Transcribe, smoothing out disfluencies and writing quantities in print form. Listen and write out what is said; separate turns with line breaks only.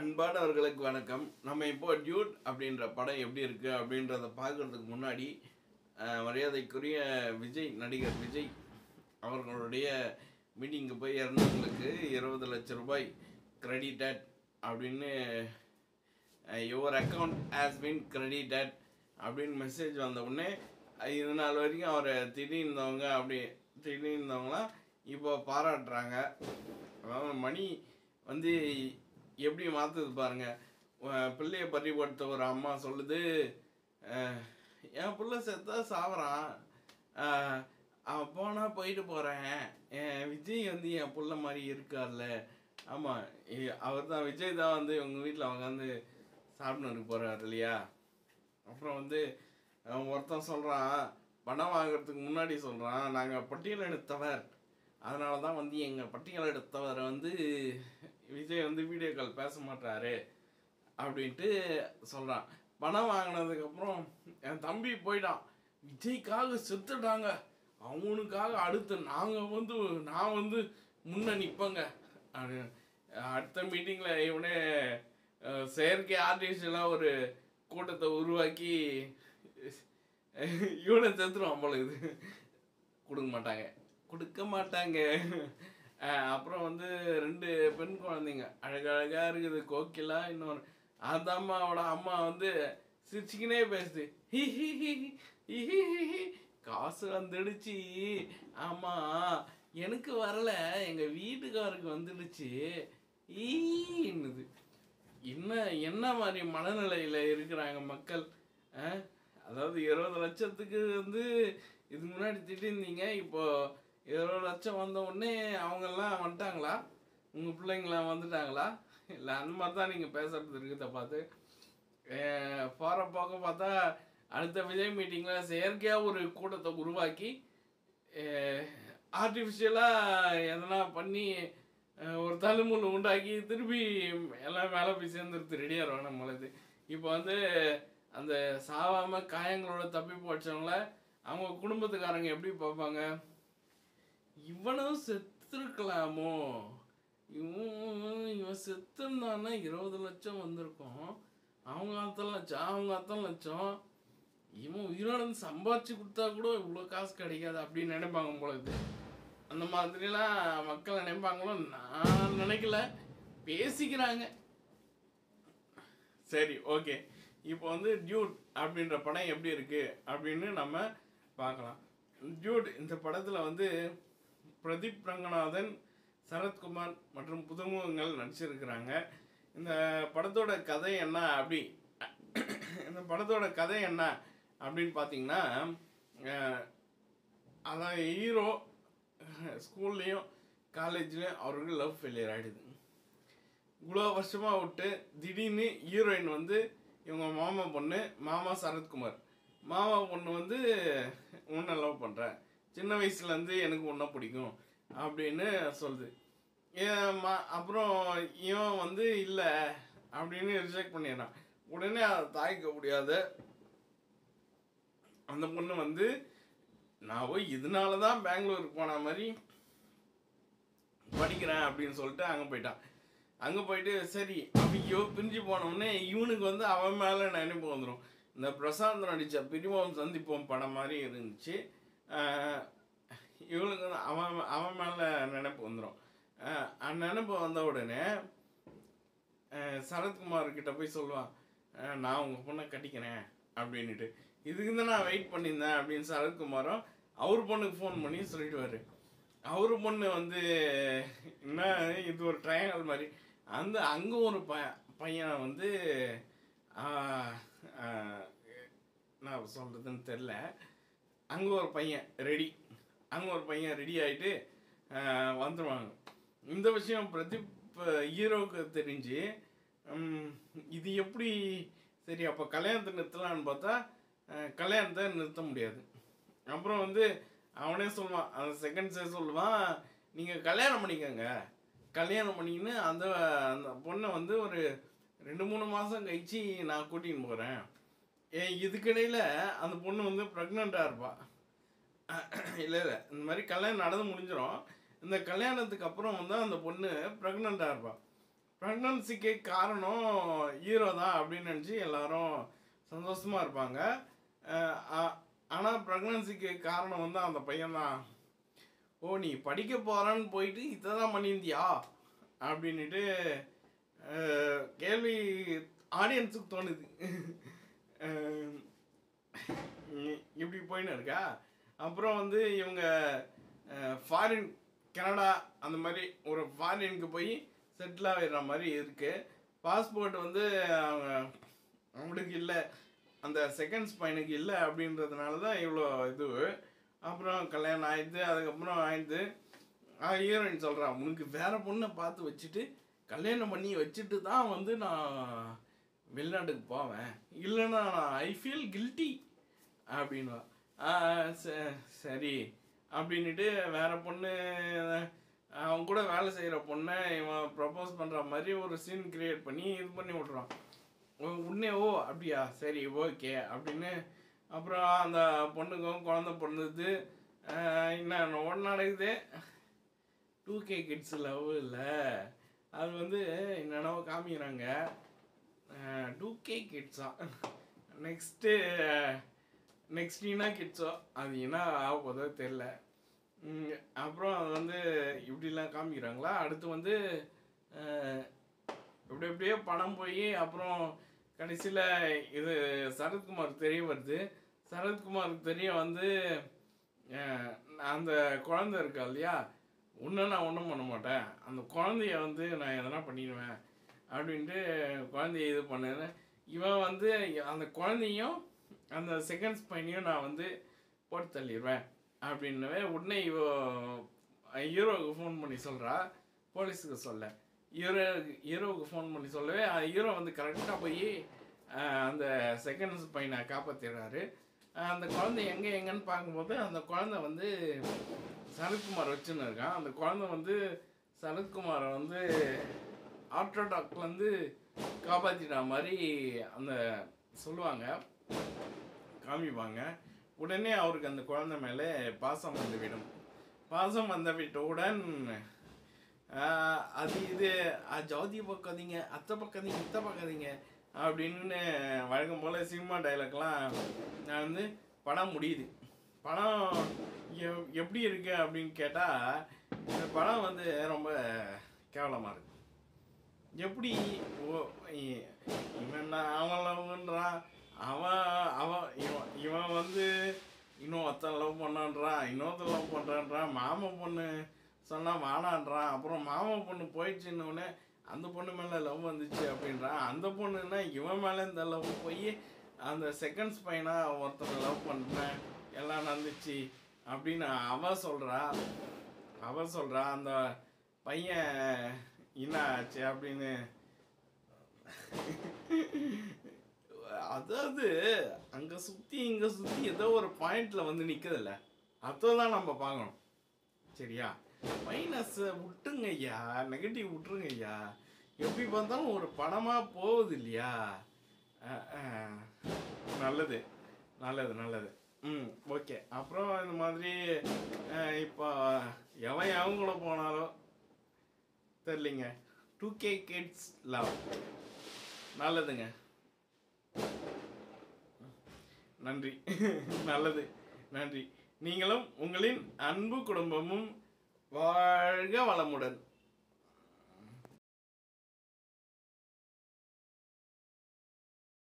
அன்பானவர்களுக்கு வணக்கம். நம்ம இப்போ டியூட் அப்படின்ற படம் எப்படி இருக்குது அப்படின்றத பார்க்குறதுக்கு முன்னாடி மரியாதைக்குரிய நடிகர் விஜய் அவர்களுடைய மீட்டிங்கு போய் இறந்தவங்களுக்கு 20 லட்சம் ரூபாய் கிரெடிட்டட் அப்படின்னு your account has been credited அப்படின்னு மெசேஜ் வந்த உடனே இது நாள் வரைக்கும் அவரை திடீர்னவங்களாம் இப்போ பாராட்டுறாங்க. அதாவது மணி வந்து எப்படி மாற்றுது பாருங்க. பிள்ளையை பறிப்படுத்த ஒரு அம்மா சொல்லுது, என் பிள்ளை செத்தா சாவறான், போனால் போயிட்டு போகிறேன், விஜய் வந்து என் பிள்ளை மாதிரி இருக்கார்ல. ஆமாம், அவர் தான் விஜய் தான் வந்து உங்கள் வீட்டில் அவங்க வந்து சாப்பிட்ணுக்கு போகிறார் இல்லையா. அப்புறம் வந்து ஒருத்தன் சொல்கிறான், பணம் வாங்குறதுக்கு முன்னாடி சொல்கிறான், நாங்கள் பட்டியல் எடுத்தவர், அதனால தான் வந்து எங்கள் பட்டியல் எடுத்தவரை வந்து விஜய் வந்து வீடியோ கால் பேச மாட்டாரு அப்படின்ட்டு சொல்கிறான். பணம் வாங்கினதுக்கப்புறம் என் தம்பி போயிட்டான், விஜய்க்காக செத்துட்டாங்க, அவனுக்காக அடுத்து நான் வந்து முன்ன நிற்பேங்க அப்படின்னு. அடுத்த மீட்டிங்கில் இவனே செயற்கை ஆர்டிஃபிஷியலாக ஒரு கூட்டத்தை உருவாக்கி இவனை செத்துருவான் போல. இது கொடுக்க மாட்டாங்க. அப்புறம் வந்து 2 பெண் குழந்தைங்க அழகழகாக இருக்குது, கோகிலா இன்னொன்று. அந்த அம்மாவோட அம்மா வந்து சிரிச்சுக்கினே பேசுது, காசு வந்துடுச்சு, ஆமாம் எனக்கு வரல, எங்கள் வீட்டுக்காருக்கு வந்துடுச்சு ஈன்னுது. என்ன மாதிரி மனநிலையில் இருக்கிறாங்க மக்கள். அதாவது 20 லட்சத்துக்கு வந்து இதுக்கு முன்னாடி திட்டிருந்தீங்க, இப்போது 20 லட்சம் வந்த உடனே அவங்கெல்லாம் வந்துட்டாங்களா, உங்கள் பிள்ளைங்களாம் வந்துட்டாங்களா? இல்லை, அந்த மாதிரி தான் நீங்கள் பேசுகிறது இருக்குதை பார்த்து. போகிற போக்க பார்த்தா அடுத்த விஜய் மீட்டிங்கில் செயற்கையாக ஒரு கூட்டத்தை உருவாக்கி ஆர்டிஃபிஷியலாக எதனா பண்ணி ஒரு தழுமுள் உண்டாக்கி திருப்பி எல்லாம் மேலே போய் சேர்ந்துருது, ரெடியாக நம்மளது. இப்போ வந்து அந்த சாவாமல் காயங்களோட தப்பி போச்சவங்கள அவங்க குடும்பத்துக்காரங்க எப்படி பார்ப்பாங்க? இவனும் செத்துருக்கலாமோ, இவன் செத்துருந்தான்னா 20 லட்சம் வந்திருக்கும், அவங்க அத்தனை லட்சம், இவன் உயிரோட சம்பாரிச்சு கொடுத்தா கூட இவ்வளோ காசு கிடைக்காது அப்படின்னு நினைப்பாங்க போலது. அந்த மாதிரிலாம் மக்கள் நினைப்பாங்களோ நான் நினைக்கல, பேசிக்கிறாங்க. சரி, ஓகே. இப்போ வந்து டியூட் அப்படின்ற படம் எப்படி இருக்குது அப்படின்னு நம்ம பார்க்கலாம். டியூட் இந்த படத்தில் வந்து பிரதீப் ரங்கநாதன், சரத்குமார் மற்றும் புதுமுகங்கள் நடிச்சிருக்கிறாங்க. இந்த படத்தோட கதை என்ன அப்படின்னு பார்த்தீங்கன்னா, அதான் ஹீரோ ஸ்கூல்லையும் காலேஜ்லேயும் அவருக்கு லவ் ஃபெயிலியர் ஆகிடுது. இவ்வளோ வருஷமாக விட்டு திடீர்னு ஹீரோயின் வந்து இவங்க மாமா சரத்குமார் மாமா பொண்ணு வந்து உன்னை லவ் பண்ணுறேன், சின்ன வயசுலேருந்து எனக்கு ஒன்றை பிடிக்கும் அப்படின்னு சொல்லுது. அப்புறம் இவன் வந்து இல்லை அப்படின்னு ரிஜெக்ட் பண்ணிடுறான். உடனே அதை தாய்க்க முடியாத அந்த பொண்ணு வந்து நான் போய் இதனால தான் பெங்களூருக்கு போன மாதிரி படிக்கிறேன் அப்படின்னு சொல்லிட்டு அங்கே போயிட்டு சரி ஐயோ பிரிஞ்சு போனோடனே இவனுக்கு வந்து அவன் மேலே நினைப்பு வந்துடும். இந்த பிரசாந்த் நடித்த பிரிவோம் சந்திப்போம் படம் மாதிரி இருந்துச்சு. இவனுக்கு வந்து அவன் மேலே நினைப்பு வந்துடும். நினைப்பு வந்த உடனே சரத்குமார்கிட்ட போய் சொல்லுவான், நான் உங்கள் பொண்ணை கட்டிக்கிறேன் அப்படின்ட்டு. இதுக்கு தான் நான் வெயிட் பண்ணியிருந்தேன் அப்படின்னு சரத்குமாரும் அவர் பொண்ணுக்கு ஃபோன் பண்ணி சொல்லிடுவார். அவர் பொண்ணு வந்து என்ன இது ஒரு ட்ரையாங்கல் மாதிரி அங்கே ஒரு பையனை வந்து நான் சொல்கிறதுன்னு தெரில, அங்கே ஒரு பையன் ரெடி ஆகிட்டு வந்துடுவாங்க. இந்த விஷயம் பிரதீப் ஹீரோவுக்கு தெரிஞ்சு இது எப்படி சரி அப்போ கல்யாணத்தை நிறுத்தலான்னு பார்த்தா கல்யாணத்தை நிறுத்த முடியாது. அப்புறம் வந்து அவனே சொல்லுவான், அந்த செகண்ட்ஸே சொல்லுவான், நீங்கள் கல்யாணம் பண்ணிக்கோங்க, கல்யாணம் பண்ணிக்கின்னு அந்த பொண்ணை வந்து ஒரு 2-3 மாதம் கழிச்சு நான் கூட்டின்னு போகிறேன். இதுக்கிடையில் அந்த பொண்ணு வந்து ப்ரெக்னெண்ட்டாக இருப்பாள். இல்லை இந்த மாதிரி கல்யாணம் நடந்து முடிஞ்சிடும். இந்த கல்யாணத்துக்கு அப்புறம் வந்து அந்த பொண்ணு ப்ரெக்னெண்ட்டாக இருப்பாள். ப்ரெக்னன்சிக்கு காரணம் ஹீரோ தான் அப்படின்னு நினச்சி எல்லாரும் சந்தோஷமாக இருப்பாங்க. ஆனால் ப்ரெக்னன்சிக்கு காரணம் வந்து அந்த பையன்தான். ஓ நீ படிக்க போகிறான்னு போயிட்டு இதை தான் பண்ணியிருந்தியா அப்படின்ட்டு கேள்வி ஆடியன்ஸுக்கு தோணுது. இப்படி போயின்னு இருக்கா. அப்புறம் வந்து இவங்க ஃபாரின் கனடா அந்த மாதிரி ஒரு ஃபாரினுக்கு போய் செட்டில் ஆகிடுற மாதிரி இருக்குது. பாஸ்போர்ட் வந்து அவங்களுக்கு இல்லை, அந்த செகண்ட்ஸ் பையனுக்கு இல்லை அப்படின்றதுனால தான் இவ்வளோ இது. அப்புறம் கல்யாணம் ஆயிடுது. அதுக்கப்புறம் ஆயிடுது. ஹீரோயின் சொல்கிறான், உனக்கு வேறு பொண்ணை பார்த்து வச்சுட்டு கல்யாணம் பண்ணி வச்சுட்டு தான் வந்து நான் வெளிநாட்டுக்கு போவேன், இல்லைன்னா நான் ஐ ஃபீல் கில்ட்டி அப்படின்வா. சரி அப்படின்ட்டு வேறு பொண்ணு அவன் கூட வேலை செய்கிற பொண்ணை இவன் ப்ரப்போஸ் பண்ணுற மாதிரி ஒரு சீன் க்ரியேட் பண்ணி இது பண்ணி விட்றான். உடனே ஓ அப்படியா சரி ஓகே அப்படின்னு. அப்புறம் அந்த பொண்ணுக்கும் குழந்த பிறந்தது. இன்னும் ஒன்று நடக்குது. 2K கிட்ஸ் லவ் இல்லை, அது வந்து என்னென்னவோ காமிக்கிறாங்க. 2K கிட்ஸா நெக்ஸ்ட் என்ன கிட்ஸோ அது என்ன ஆக போதோ தெரில. அப்புறம் அது வந்து இப்படிலாம் காமிக்கிறாங்களா. அடுத்து வந்து எப்படியோ பணம் போய் அப்புறம் கடைசியில் இது சரத்குமாருக்கு தெரிய வருது. சரத்குமாருக்கு தெரிய வந்து அந்த குழந்தை இருக்கா இல்லையா, ஒன்றும் நான் ஒன்றும் பண்ண மாட்டேன், அந்த குழந்தைய வந்து நான் எதனா பண்ணிடுவேன் அப்படின்ட்டு குழந்தைய இது பண்ணேன். இவன் வந்து அந்த குழந்தையும் அந்த செகண்ட்ஸ் பையனையும் நான் வந்து போட்டு தள்ளிடுவேன் அப்படின்னவே உடனே ஹீரோவுக்கு ஃபோன் பண்ணி சொல்கிறா, போலீஸுக்கு சொல்ல. ஹீரோவுக்கு ஃபோன் பண்ணி சொல்லவே ஹீரோ வந்து கரெக்டாக போய் அந்த செகண்ட்ஸ் பையனை காப்பாற்றிடுறாரு. அந்த குழந்தை எங்கேன்னு பார்க்கும்போது அந்த குழந்தை வந்து சரத்குமார் வச்சுன்னு இருக்கான். அந்த குழந்தை வந்து சரத்குமாரை வந்து ஹார்ட் அட்டாக்லேருந்து காப்பாற்றிட்ட மாதிரி அந்த சொல்லுவாங்க, காமிப்பாங்க. உடனே அவருக்கு அந்த குழந்தை மேலே பாசம் வந்துவிடும். பாசம் வந்துவிட்டவுடன் அது இது ஜாதி பார்க்காதீங்க, அத்தை பார்க்காதீங்க, இத்தை பார்க்காதீங்க அப்படின்னு வழக்கம் போல் சினிமா டைலாக்லாம் நான் வந்து படம் முடியுது. படம் எப்படி இருக்கு அப்படின்னு கேட்டால் இந்த படம் வந்து ரொம்ப கேவலமாக இருக்கு. எப்படி இவன் அவன் லவ்ன்றான், இவன் வந்து இன்னொருத்தன் லவ் பண்ணான்றான், இன்னொருத்தன் லவ் பண்ணுறான்றான், மாமா பொண்ணு சொன்னால் வானான்றான், அப்புறம் மாமா பொண்ணு போயிடுச்சுன்னொடனே அந்த பொண்ணு மேலே லவ் வந்துச்சு அப்படின்றான். அந்த பொண்ணுன்னா இவன் மேலே இந்த லவ் போய் அந்த செகண்ட்ஸ் பையனாக ஒருத்தனை லவ் பண்ணுறேன் எல்லாம் நடந்துச்சு அப்படின்னு அவன் சொல்கிறா. அந்த பையன் என்ன ஆச்சு அப்படின்னு. அதாவது அங்கே சுற்றி இங்கே சுற்றி ஏதோ ஒரு பாயிண்டில் வந்து நிற்குதில்ல, அதான் நம்ம பார்க்கணும். சரியா? மைனஸை விட்டுங்க ஐயா, நெகட்டிவ் விட்டுருங்க ஐயா. எப்படி பார்த்தாலும் ஒரு படமாக போகுது இல்லையா? நல்லது. ஓகே. அப்புறம் இந்த மாதிரி இப்போ எவன் கூட போனாலும் தெரியலிங்க, 2K கிட்ஸ் லவ் நல்லதுங்க. நன்றி. நல்லது, நன்றி. நீங்களும் உங்களின் அன்பு குடும்பமும் வாழ்க வளமுடன்.